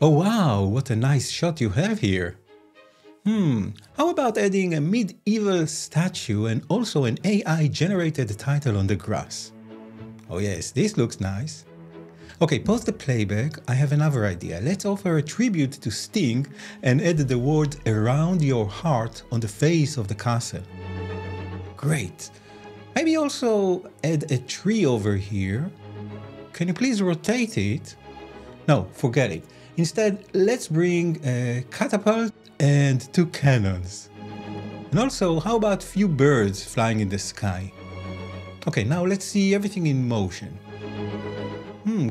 Oh wow, what a nice shot you have here. How about adding a medieval statue and also an AI-generated title on the grass? Oh yes, this looks nice. Okay, pause the playback. I have another idea. Let's offer a tribute to Sting and add the word "around your heart" on the face of the castle. Great. Maybe also add a tree over here. Can you please rotate it? No, forget it. Instead, let's bring a catapult and 2 cannons. And also, how about few birds flying in the sky? Okay, now let's see everything in motion.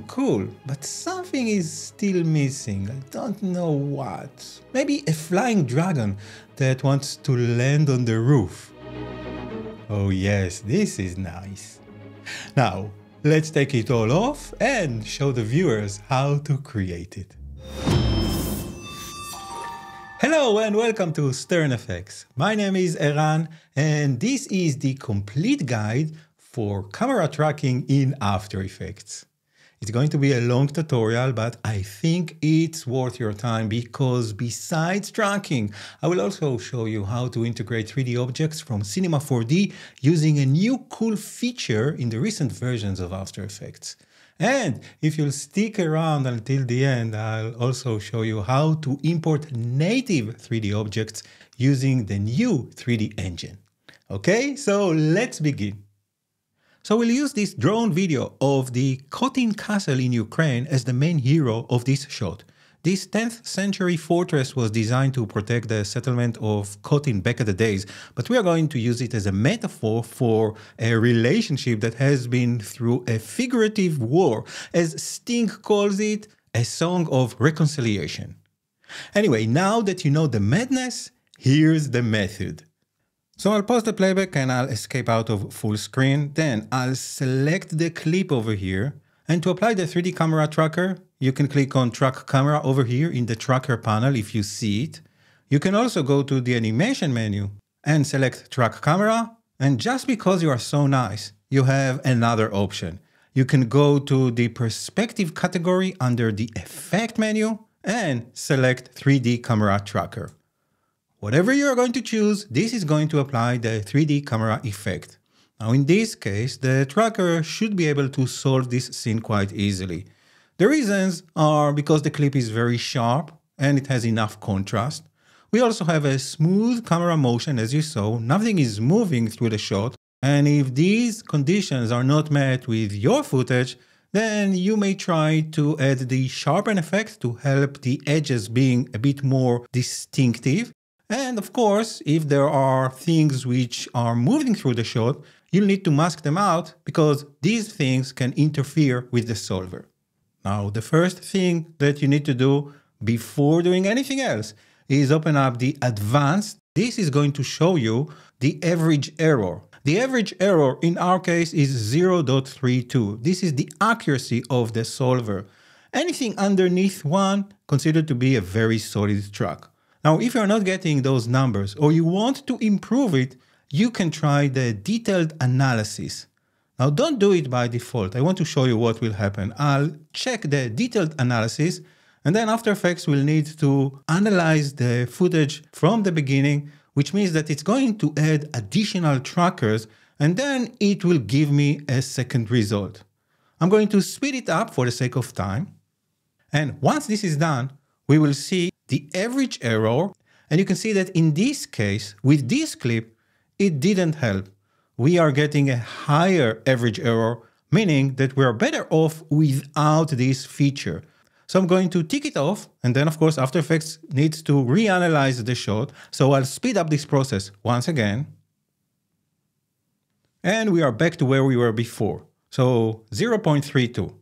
Cool, but something is still missing. I don't know what. Maybe a flying dragon that wants to land on the roof. Oh yes, this is nice. Now, let's take it all off and show the viewers how to create it. Hello and welcome to Stern Effects. My name is Eran and this is the complete guide for camera tracking in After Effects. It's going to be a long tutorial, but I think it's worth your time because besides tracking, I will also show you how to integrate 3D objects from Cinema 4D using a new cool feature in the recent versions of After Effects. And if you'll stick around until the end, I'll also show you how to import native 3D objects using the new 3D engine. Okay, so let's begin. So we'll use this drone video of the Khotin castle in Ukraine as the main hero of this shot. This 10th century fortress was designed to protect the settlement of Khotin back in the days, but we are going to use it as a metaphor for a relationship that has been through a figurative war, as Sting calls it, a song of reconciliation. Anyway, now that you know the madness, here's the method. So I'll pause the playback and I'll escape out of full screen. Then I'll select the clip over here. And to apply the 3D camera tracker, you can click on Track Camera over here in the Tracker panel if you see it. You can also go to the Animation menu and select Track Camera. And just because you are so nice, you have another option. You can go to the Perspective category under the Effect menu and select 3D Camera Tracker. Whatever you are going to choose, this is going to apply the 3D camera effect. Now in this case, the tracker should be able to solve this scene quite easily. The reasons are because the clip is very sharp and it has enough contrast. We also have a smooth camera motion as you saw, nothing is moving through the shot, and if these conditions are not met with your footage, then you may try to add the sharpen effect to help the edges being a bit more distinctive. And of course, if there are things which are moving through the shot, you'll need to mask them out because these things can interfere with the solver. Now, the first thing that you need to do before doing anything else is open up the advanced. This is going to show you the average error. The average error in our case is 0.32. This is the accuracy of the solver. Anything underneath 1 considered to be a very solid track. Now, if you're not getting those numbers or you want to improve it, you can try the detailed analysis. Now, don't do it by default. I want to show you what will happen. I'll check the detailed analysis, and then After Effects will need to analyze the footage from the beginning, which means that it's going to add additional trackers, and then it will give me a second result. I'm going to speed it up for the sake of time. And once this is done, we will see the average error, and you can see that in this case, with this clip, it didn't help. We are getting a higher average error, meaning that we are better off without this feature. So I'm going to tick it off, and then of course After Effects needs to reanalyze the shot, so I'll speed up this process once again. And we are back to where we were before, so 0.32.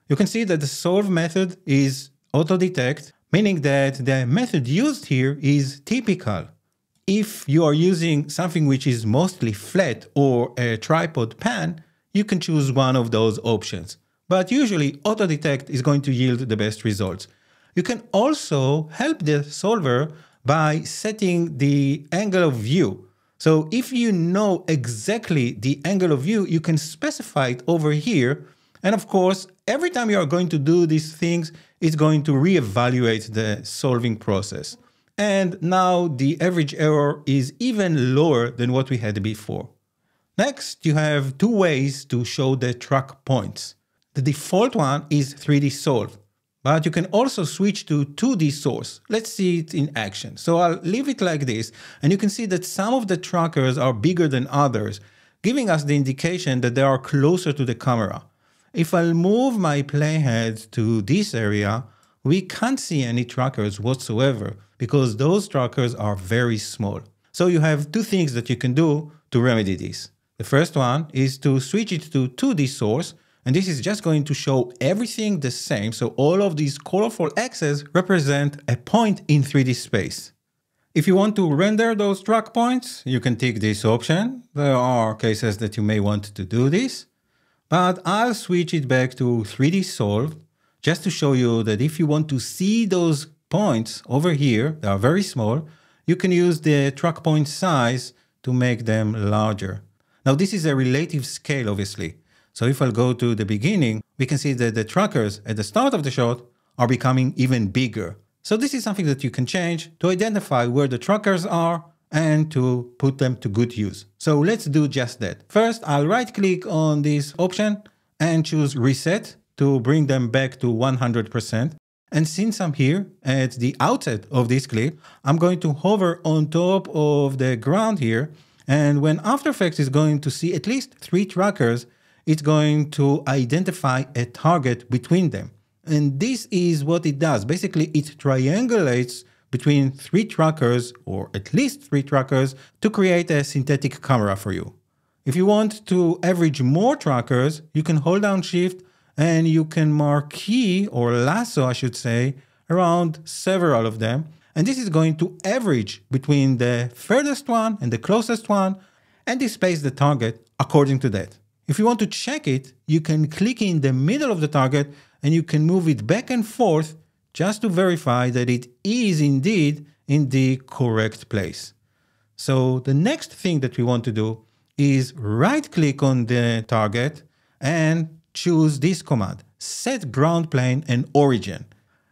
You can see that the solve method is auto-detect, meaning that the method used here is typical. If you are using something which is mostly flat or a tripod pan, you can choose one of those options. But usually auto-detect is going to yield the best results. You can also help the solver by setting the angle of view. So if you know exactly the angle of view, you can specify it over here. And of course, every time you are going to do these things, it's going to reevaluate the solving process. And now the average error is even lower than what we had before. Next, you have two ways to show the track points. The default one is 3D solve, but you can also switch to 2D source. Let's see it in action. So I'll leave it like this, and you can see that some of the trackers are bigger than others, giving us the indication that they are closer to the camera. If I'll move my playhead to this area, we can't see any trackers whatsoever because those trackers are very small. So you have two things that you can do to remedy this. The first one is to switch it to 2D source, and this is just going to show everything the same. So all of these colorful X's represent a point in 3D space. If you want to render those track points, you can tick this option. There are cases that you may want to do this, but I'll switch it back to 3D solve just to show you that if you want to see those points over here, they are very small, you can use the track point size to make them larger. Now this is a relative scale, obviously. So if I'll go to the beginning, we can see that the trackers at the start of the shot are becoming even bigger. So this is something that you can change to identify where the trackers are and to put them to good use. So let's do just that. First, I'll right click on this option and choose reset to bring them back to 100%. And since I'm here at the outset of this clip, I'm going to hover on top of the ground here. And when After Effects is going to see at least 3 trackers, it's going to identify a target between them. And this is what it does. Basically, it triangulates between 3 trackers, or at least 3 trackers, to create a synthetic camera for you. If you want to average more trackers, you can hold down Shift and you can marquee, or lasso I should say, around several of them. And this is going to average between the furthest one and the closest one and displace the target according to that. If you want to check it, you can click in the middle of the target and you can move it back and forth just to verify that it is indeed in the correct place. So the next thing that we want to do is right click on the target and choose this command, set ground plane and origin.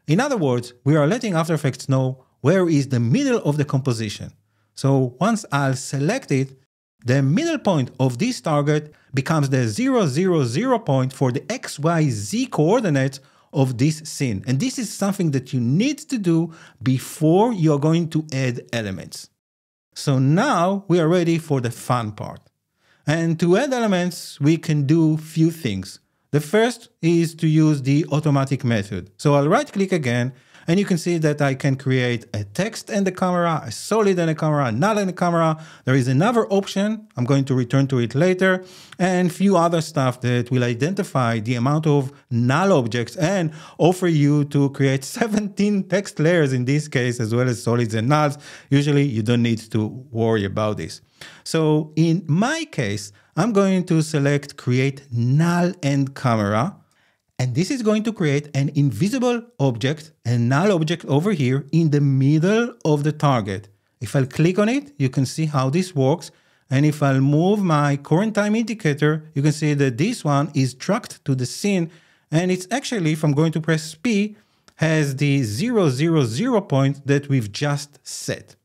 In other words, we are letting After Effects know where is the middle of the composition. So once I'll select it, the middle point of this target becomes the 0, 0, 0 point for the X, Y, Z coordinates of this scene. And this is something that you need to do before you're going to add elements. So now we are ready for the fun part. And to add elements, we can do few things. The first is to use the automatic method. So I'll right click again, and you can see that I can create a text and a camera, a solid and a camera, a null and a camera. There is another option, I'm going to return to it later, and few other stuff that will identify the amount of null objects and offer you to create 17 text layers in this case, as well as solids and nulls. Usually you don't need to worry about this. So in my case, I'm going to select create null and camera. And this is going to create an invisible object, a null object over here in the middle of the target. If I'll click on it, you can see how this works. And if I'll move my current time indicator, you can see that this one is tracked to the scene. And it's actually, if I'm going to press P, has the 0, 0, 0 point that we've just set.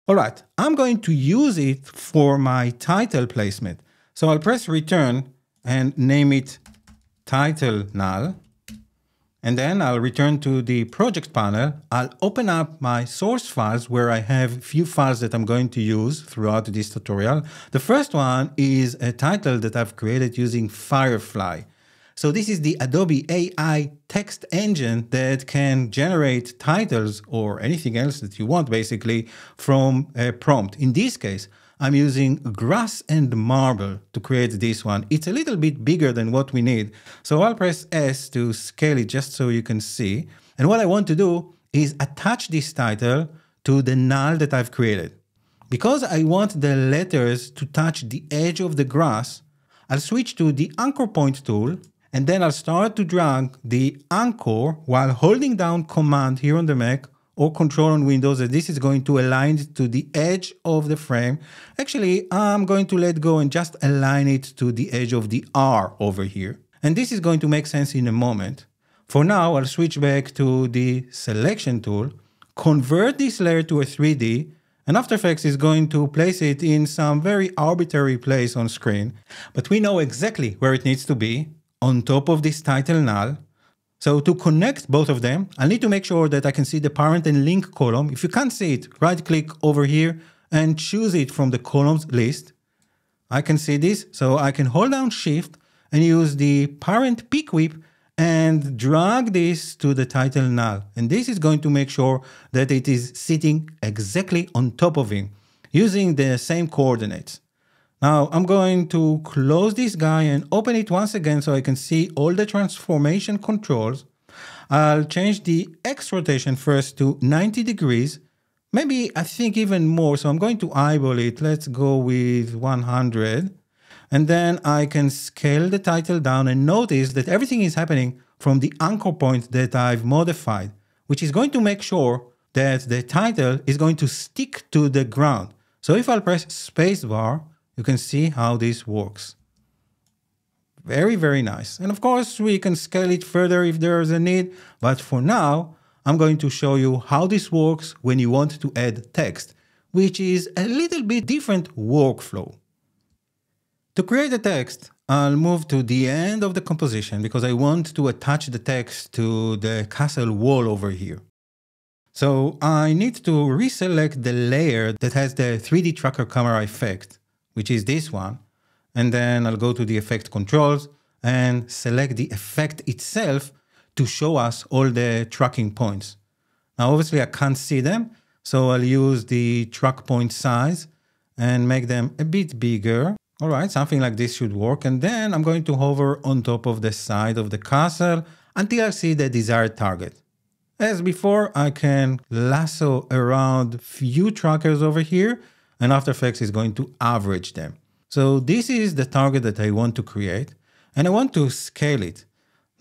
All right, I'm going to use it for my title placement. So I'll press return and name it title null, and then I'll return to the project panel. I'll open up my source files where I have a few files that I'm going to use throughout this tutorial. The first one is a title that I've created using Firefly. So this is the Adobe AI text engine that can generate titles or anything else that you want basically from a prompt. In this case, I'm using grass and marble to create this one. It's a little bit bigger than what we need. So I'll press S to scale it just so you can see. And what I want to do is attach this title to the null that I've created. Because I want the letters to touch the edge of the grass, I'll switch to the anchor point tool, and then I'll start to drag the anchor while holding down Command here on the Mac or Control on Windows, and this is going to align it to the edge of the frame. Actually, I'm going to let go and just align it to the edge of the R over here. And this is going to make sense in a moment. For now, I'll switch back to the selection tool, convert this layer to a 3D, and After Effects is going to place it in some very arbitrary place on screen. But we know exactly where it needs to be, on top of this title null. So to connect both of them, I need to make sure that I can see the parent and link column. If you can't see it, right click over here and choose it from the columns list. I can see this, so I can hold down Shift and use the parent pick whip and drag this to the title null. And this is going to make sure that it is sitting exactly on top of him, using the same coordinates. Now I'm going to close this guy and open it once again so I can see all the transformation controls. I'll change the X rotation first to 90 degrees, maybe I think even more, so I'm going to eyeball it. Let's go with 100. And then I can scale the title down and notice that everything is happening from the anchor point that I've modified, which is going to make sure that the title is going to stick to the ground. So if I'll press spacebar, you can see how this works. Very, very nice. And of course, we can scale it further if there is a need. But for now, I'm going to show you how this works when you want to add text, which is a little bit different workflow. To create the text, I'll move to the end of the composition because I want to attach the text to the castle wall over here. So I need to reselect the layer that has the 3D tracker camera effect, which is this one. And then I'll go to the effect controls and select the effect itself to show us all the tracking points. Now, obviously I can't see them, so I'll use the track point size and make them a bit bigger. All right, something like this should work. And then I'm going to hover on top of the side of the castle until I see the desired target. As before, I can lasso around few trackers over here, and After Effects is going to average them. So this is the target that I want to create, and I want to scale it.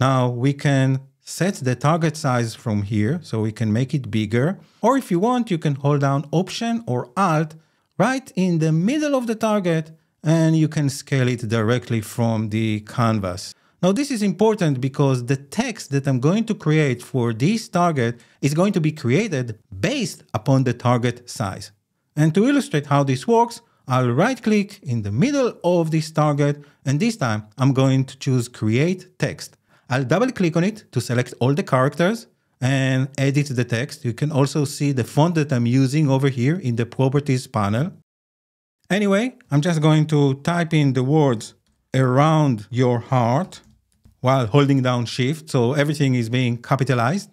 Now we can set the target size from here, so we can make it bigger. Or if you want, you can hold down Option or Alt right in the middle of the target, and you can scale it directly from the canvas. Now this is important because the text that I'm going to create for this target is going to be created based upon the target size. And to illustrate how this works, I'll right click in the middle of this target, and this time I'm going to choose Create Text. I'll double click on it to select all the characters and edit the text. You can also see the font that I'm using over here in the Properties panel. Anyway, I'm just going to type in the words around your heart while holding down Shift, so everything is being capitalized.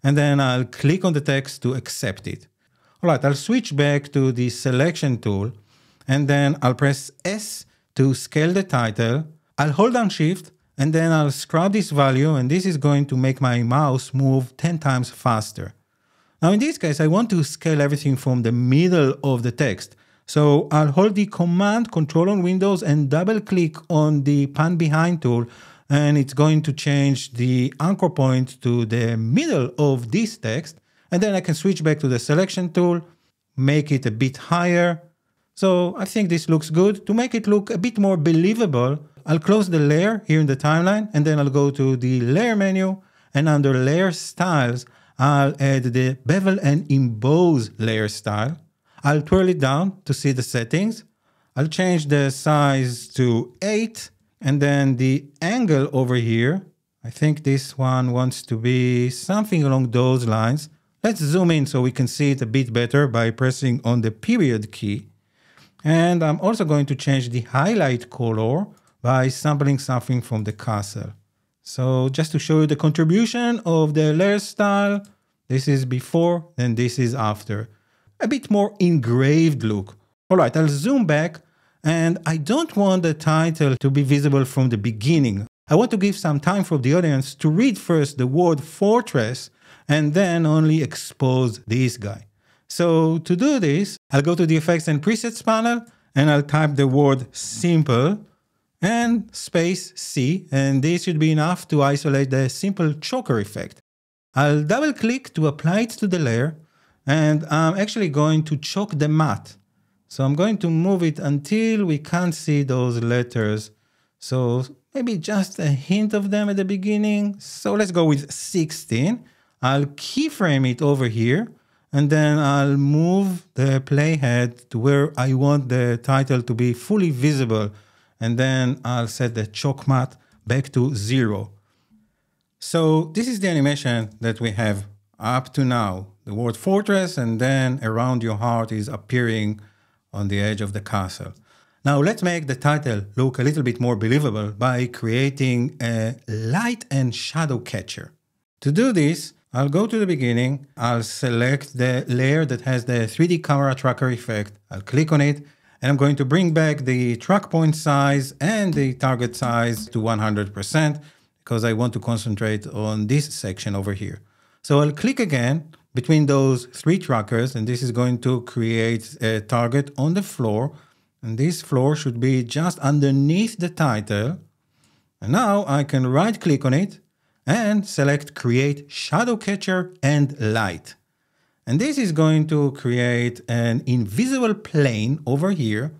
And then I'll click on the text to accept it. All right, I'll switch back to the selection tool, and then I'll press S to scale the title. I'll hold down Shift, and then I'll scrub this value, and this is going to make my mouse move 10 times faster. Now in this case, I want to scale everything from the middle of the text. So I'll hold the Command Control on Windows and double click on the Pan Behind tool, and it's going to change the anchor point to the middle of this text. And then I can switch back to the selection tool, make it a bit higher. So I think this looks good. To make it look a bit more believable, I'll close the layer here in the timeline, and then I'll go to the layer menu, and under layer styles, I'll add the bevel and emboss layer style. I'll twirl it down to see the settings. I'll change the size to 8, and then the angle over here, I think this one wants to be something along those lines. Let's zoom in so we can see it a bit better by pressing on the period key. And I'm also going to change the highlight color by sampling something from the castle. So just to show you the contribution of the layer style, this is before and this is after. A bit more engraved look. All right, I'll zoom back, and I don't want the title to be visible from the beginning. I want to give some time for the audience to read first the word fortress and then only expose this guy. So to do this, I'll go to the Effects and Presets panel, and I'll type the word simple and space C, and this should be enough to isolate the simple choker effect. I'll double click to apply it to the layer, and I'm actually going to choke the matte. So I'm going to move it until we can't see those letters. So maybe just a hint of them at the beginning. So let's go with 16. I'll keyframe it over here, and then I'll move the playhead to where I want the title to be fully visible. And then I'll set the chalk matte back to 0. So this is the animation that we have up to now. The word fortress, and then around your heart is appearing on the edge of the castle. Now let's make the title look a little bit more believable by creating a light and shadow catcher. To do this, I'll go to the beginning, I'll select the layer that has the 3D camera tracker effect, I'll click on it, and I'm going to bring back the track point size and the target size to 100% because I want to concentrate on this section over here. So I'll click again between those 3 trackers, and this is going to create a target on the floor. And this floor should be just underneath the title. And now I can right click on it and select Create Shadow Catcher and Light. And this is going to create an invisible plane over here.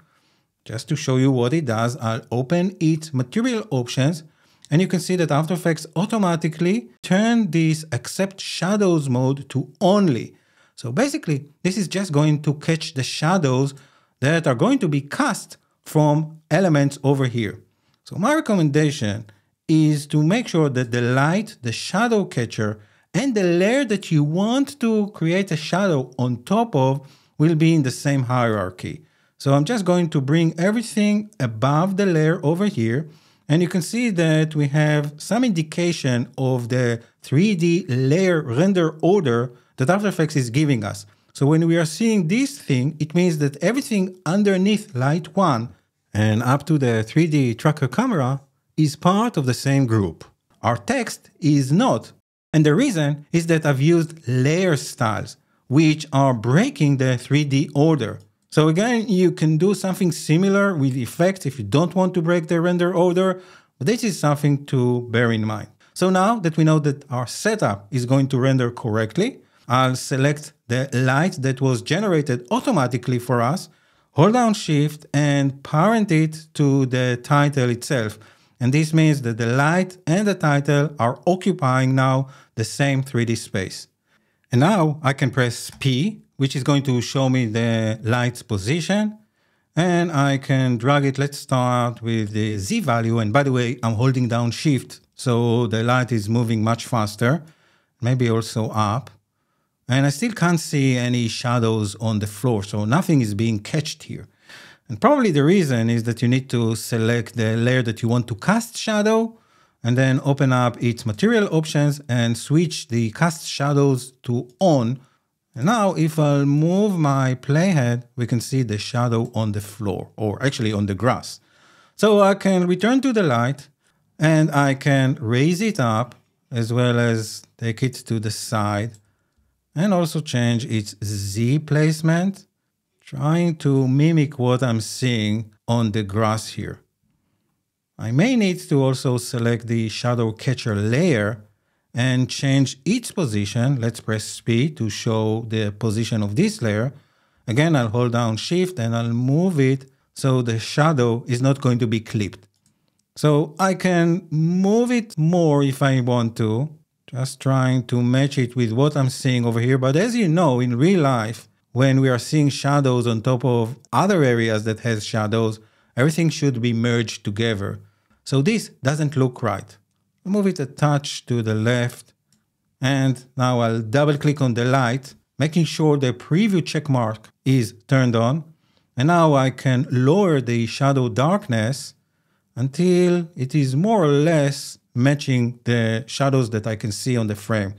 Just to show you what it does, I'll open its material options, and you can see that After Effects automatically turn this Accept Shadows mode to Only. So basically, this is just going to catch the shadows that are going to be cast from elements over here. So my recommendation is to make sure that the light, the shadow catcher, and the layer that you want to create a shadow on top of will be in the same hierarchy. So I'm just going to bring everything above the layer over here, and you can see that we have some indication of the 3D layer render order that After Effects is giving us. So when we are seeing this thing, it means that everything underneath light 1 and up to the 3D tracker camera is part of the same group. Our text is not. And the reason is that I've used layer styles, which are breaking the 3D order. So again, you can do something similar with effects if you don't want to break the render order, but this is something to bear in mind. So now that we know that our setup is going to render correctly, I'll select the light that was generated automatically for us, hold down Shift and parent it to the title itself. And this means that the light and the title are occupying now the same 3D space. And now I can press P, which is going to show me the light's position. And I can drag it. Let's start with the Z value. And by the way, I'm holding down Shift, so the light is moving much faster, maybe also up. And I still can't see any shadows on the floor, so nothing is being catched here. And probably the reason is that you need to select the layer that you want to cast shadow, and then open up its material options and switch the cast shadows to on. And now if I'll move my playhead, we can see the shadow on the floor, or actually on the grass. So I can return to the light, and I can raise it up as well as take it to the side, and also change its Z placement, trying to mimic what I'm seeing on the grass here. I may need to also select the shadow catcher layer and change its position. Let's press P to show the position of this layer. Again, I'll hold down Shift and I'll move it so the shadow is not going to be clipped. So I can move it more if I want to, just trying to match it with what I'm seeing over here. But as you know, in real life, when we are seeing shadows on top of other areas that has shadows, everything should be merged together. So this doesn't look right. I'll move it a touch to the left. And now I'll double click on the light, making sure the preview check mark is turned on. And now I can lower the shadow darkness until it is more or less matching the shadows that I can see on the frame.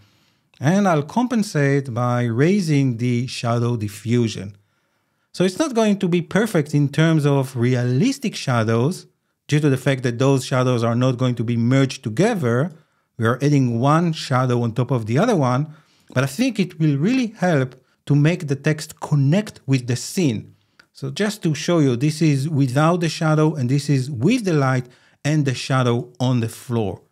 And I'll compensate by raising the shadow diffusion. So it's not going to be perfect in terms of realistic shadows due to the fact that those shadows are not going to be merged together. We are adding one shadow on top of the other one, but I think it will really help to make the text connect with the scene. So just to show you, this is without the shadow and this is with the light and the shadow on the floor.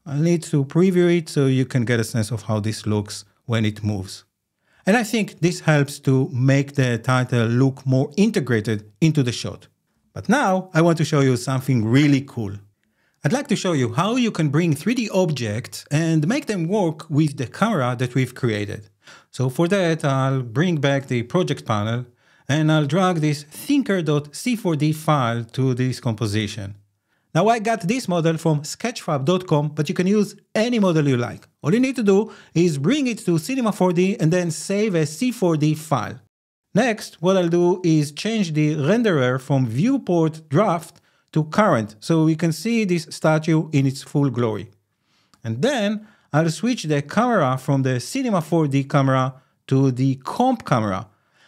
I'll need to preview it so you can get a sense of how this looks when it moves. And I think this helps to make the title look more integrated into the shot. But now I want to show you something really cool. I'd like to show you how you can bring 3D objects and make them work with the camera that we've created. So for that, I'll bring back the project panel and I'll drag this thinker.c4d file to this composition. Now I got this model from sketchfab.com, but you can use any model you like. All you need to do is bring it to Cinema 4D and then save a C4D file. Next, what I'll do is change the renderer from viewport draft to current, so we can see this statue in its full glory. And then I'll switch the camera from the Cinema 4D camera to the comp camera.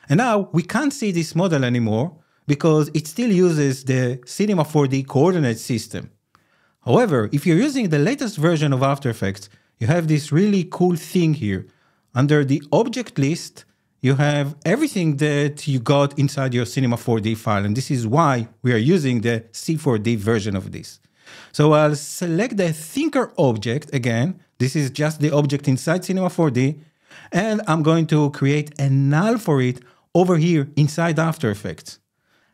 And now we can't see this model anymore because it still uses the Cinema 4D coordinate system. However, if you're using the latest version of After Effects, you have this really cool thing here. Under the object list, you have everything that you got inside your Cinema 4D file, and this is why we are using the C4D version of this. So I'll select the Thinker object again. This is just the object inside Cinema 4D, and I'm going to create a null for it over here inside After Effects.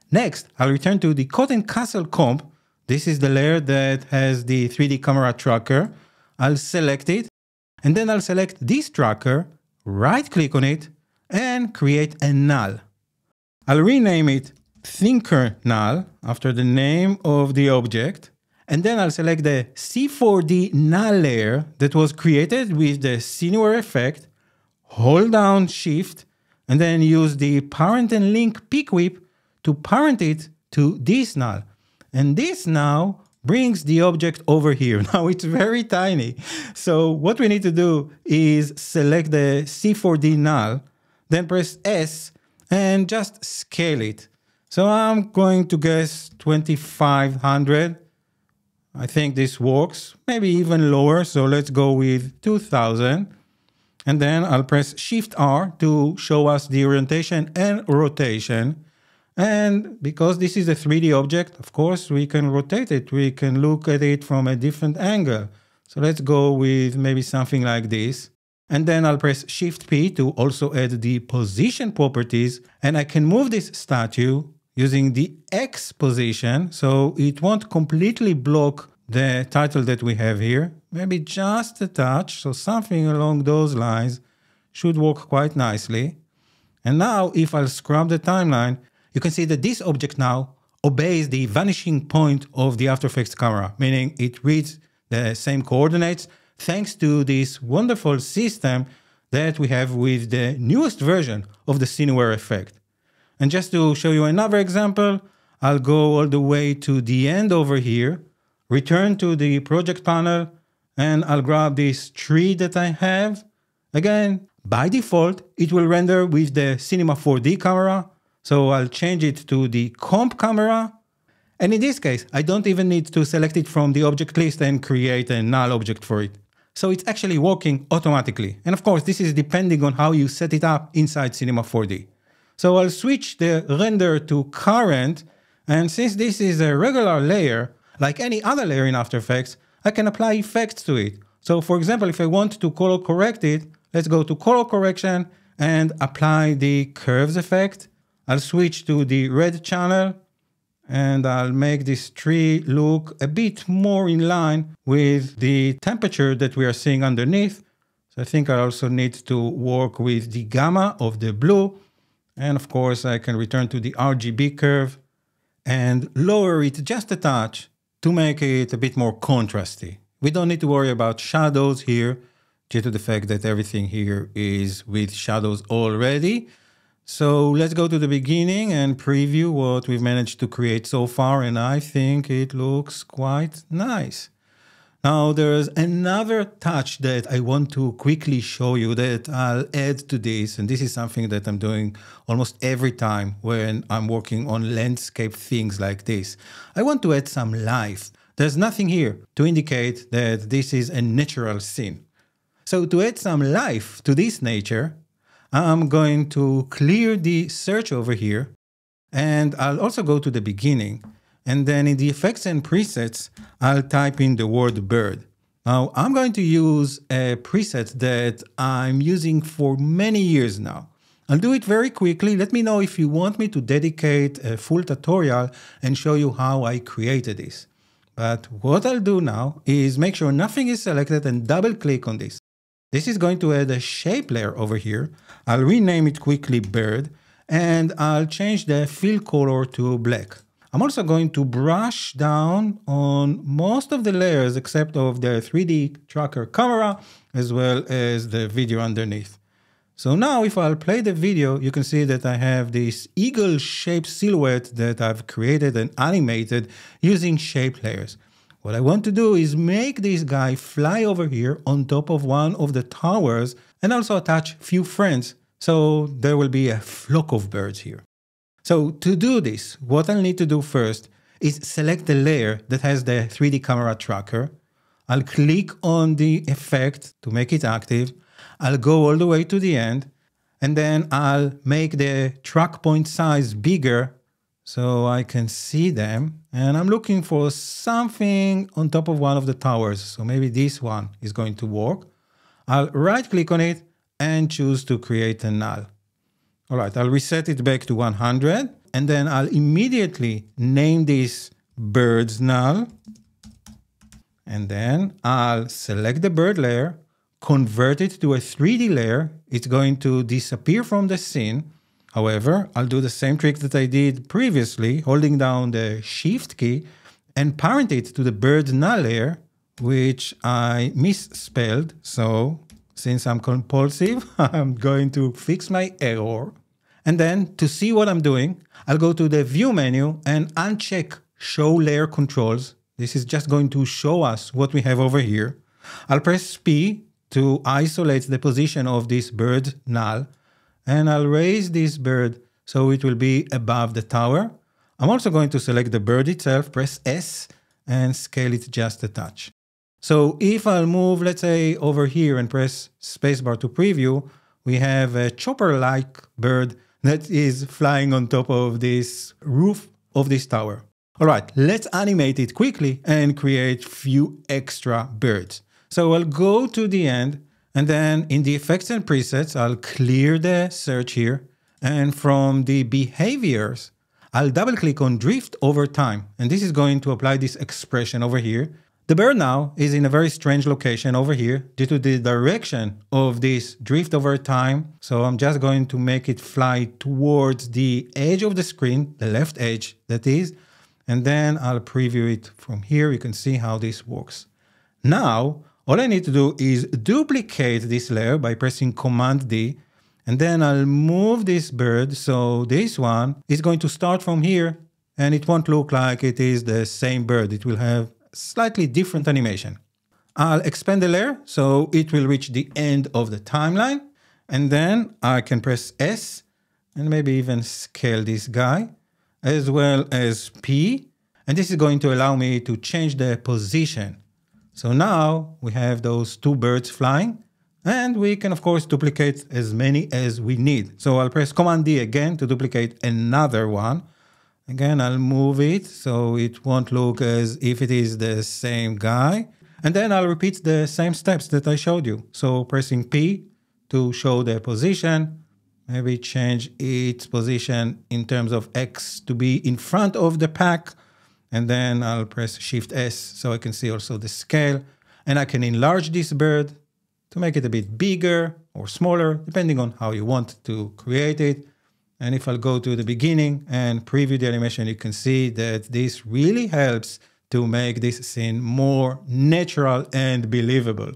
Next, I'll return to the Coat and Castle comp. This is the layer that has the 3D camera tracker. I'll select it, and then I'll select this tracker, right-click on it, and create a null. I'll rename it Thinker Null after the name of the object, and then I'll select the C4D null layer that was created with the CINEWARE effect, hold down Shift, and then use the parent and link pick whip to parent it to this null. And this now brings the object over here. Now it's very tiny. So what we need to do is select the C4D null, then press S and just scale it. So I'm going to guess 2500. I think this works, maybe even lower. So let's go with 2000. And then I'll press Shift R to show us the orientation and rotation. And because this is a 3D object, of course, we can rotate it. We can look at it from a different angle. So let's go with maybe something like this. And then I'll press Shift P to also add the position properties. And I can move this statue using the X position. So it won't completely block the title that we have here. Maybe just a touch. So something along those lines should work quite nicely. And now if I'll scrub the timeline, you can see that this object now obeys the vanishing point of the After Effects camera, meaning it reads the same coordinates thanks to this wonderful system that we have with the newest version of the CINEWARE effect. And just to show you another example, I'll go all the way to the end over here, return to the project panel, and I'll grab this tree that I have. Again, by default, it will render with the Cinema 4D camera. So I'll change it to the comp camera. And in this case, I don't even need to select it from the object list and create a null object for it. So it's actually working automatically. And of course, this is depending on how you set it up inside Cinema 4D. So I'll switch the render to current. And since this is a regular layer, like any other layer in After Effects, I can apply effects to it. So for example, if I want to color correct it, let's go to color correction and apply the curves effect. I'll switch to the red channel and I'll make this tree look a bit more in line with the temperature that we are seeing underneath. So I think I also need to work with the gamma of the blue. And of course, I can return to the RGB curve and lower it just a touch to make it a bit more contrasty. We don't need to worry about shadows here due to the fact that everything here is with shadows already. So let's go to the beginning and preview what we've managed to create so far, and I think it looks quite nice. Now there's another touch that I want to quickly show you that I'll add to this, and this is something that I'm doing almost every time when I'm working on landscape things like this. I want to add some life. There's nothing here to indicate that this is a natural scene. So to add some life to this nature, I'm going to clear the search over here, and I'll also go to the beginning, and then in the effects and presets, I'll type in the word bird. Now, I'm going to use a preset that I'm using for many years now. I'll do it very quickly. Let me know if you want me to dedicate a full tutorial and show you how I created this. But what I'll do now is make sure nothing is selected and double click on this. This is going to add a shape layer over here. I'll rename it quickly bird, and I'll change the fill color to black. I'm also going to brush down on most of the layers except of the 3D tracker camera, as well as the video underneath. So now if I'll play the video, you can see that I have this eagle-shaped silhouette that I've created and animated using shape layers. What I want to do is make this guy fly over here on top of one of the towers and also attach a few friends, so there will be a flock of birds here. So to do this, what I'll need to do first is select the layer that has the 3D camera tracker. I'll click on the effect to make it active. I'll go all the way to the end, and then I'll make the track point size bigger so I can see them. And I'm looking for something on top of one of the towers. So maybe this one is going to work. I'll right click on it and choose to create a null. All right, I'll reset it back to 100, and then I'll immediately name this bird's null. And then I'll select the bird layer, convert it to a 3D layer. It's going to disappear from the scene. However, I'll do the same trick that I did previously, holding down the Shift key and parent it to the bird null layer, which I misspelled. So since I'm compulsive, I'm going to fix my error. And then to see what I'm doing, I'll go to the View menu and uncheck Show Layer Controls. This is just going to show us what we have over here. I'll press P to isolate the position of this bird null, and I'll raise this bird so it will be above the tower. I'm also going to select the bird itself, press S, and scale it just a touch. So if I'll move, let's say, over here and press spacebar to preview, we have a chopper-like bird that is flying on top of this roof of this tower. All right, let's animate it quickly and create few extra birds. So I'll go to the end, and then in the effects and presets, I'll clear the search here. And from the behaviors, I'll double click on drift over time. And this is going to apply this expression over here. The bird now is in a very strange location over here due to the direction of this drift over time. So I'm just going to make it fly towards the edge of the screen, the left edge that is, and then I'll preview it from here. You can see how this works. Now, all I need to do is duplicate this layer by pressing Command D, and then I'll move this bird. So this one is going to start from here, and it won't look like it is the same bird. It will have slightly different animation. I'll expand the layer so it will reach the end of the timeline, and then I can press S and maybe even scale this guy, as well as P, and this is going to allow me to change the position. So now we have those two birds flying, and we can of course duplicate as many as we need. So I'll press Command D again to duplicate another one. Again, I'll move it so it won't look as if it is the same guy. And then I'll repeat the same steps that I showed you. So pressing P to show the position, maybe change its position in terms of X to be in front of the pack. And then I'll press Shift S so I can see also the scale. And I can enlarge this bird to make it a bit bigger or smaller, depending on how you want to create it. And if I'll go to the beginning and preview the animation, you can see that this really helps to make this scene more natural and believable.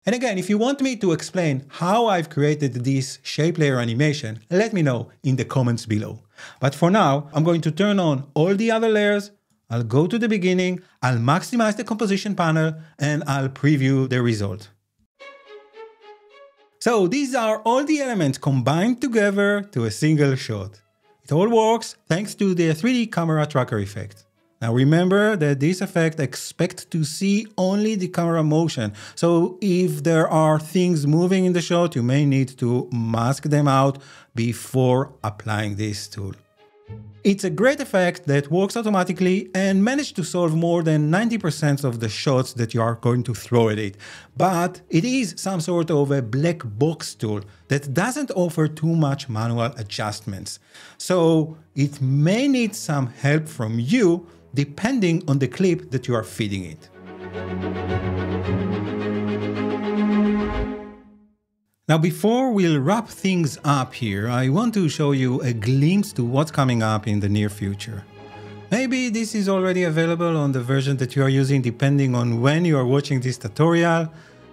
And again, if you want me to explain how I've created this shape layer animation, let me know in the comments below. But for now, I'm going to turn on all the other layers. I'll go to the beginning, I'll maximize the composition panel, and I'll preview the result. So these are all the elements combined together to a single shot. It all works thanks to the 3D camera tracker effect. Now remember that this effect expects to see only the camera motion. So if there are things moving in the shot, you may need to mask them out before applying this tool. It's a great effect that works automatically and managed to solve more than 90% of the shots that you are going to throw at it. But it is some sort of a black box tool that doesn't offer too much manual adjustments. So it may need some help from you depending on the clip that you are feeding it. Now, before we'll wrap things up here, I want to show you a glimpse to what's coming up in the near future. Maybe this is already available on the version that you are using depending on when you are watching this tutorial.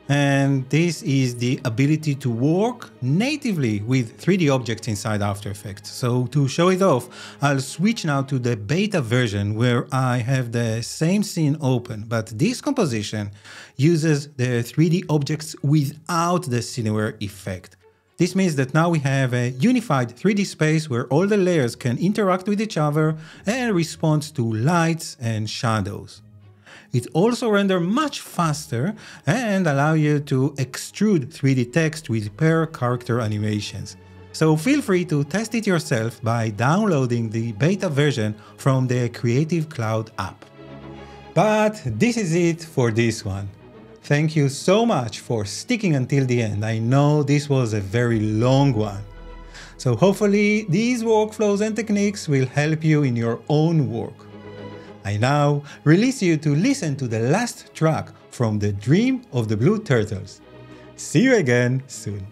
And this is the ability to work natively with 3D objects inside After Effects. So to show it off, I'll switch now to the beta version where I have the same scene open, but this composition uses the 3D objects without the CINEWARE effect. This means that now we have a unified 3D space where all the layers can interact with each other and respond to lights and shadows. It also renders much faster and allows you to extrude 3D text with per character animations. So feel free to test it yourself by downloading the beta version from the Creative Cloud app. But this is it for this one. Thank you so much for sticking until the end. I know this was a very long one. So hopefully these workflows and techniques will help you in your own work. I now release you to listen to the last track from The Dream of the Blue Turtles. See you again soon.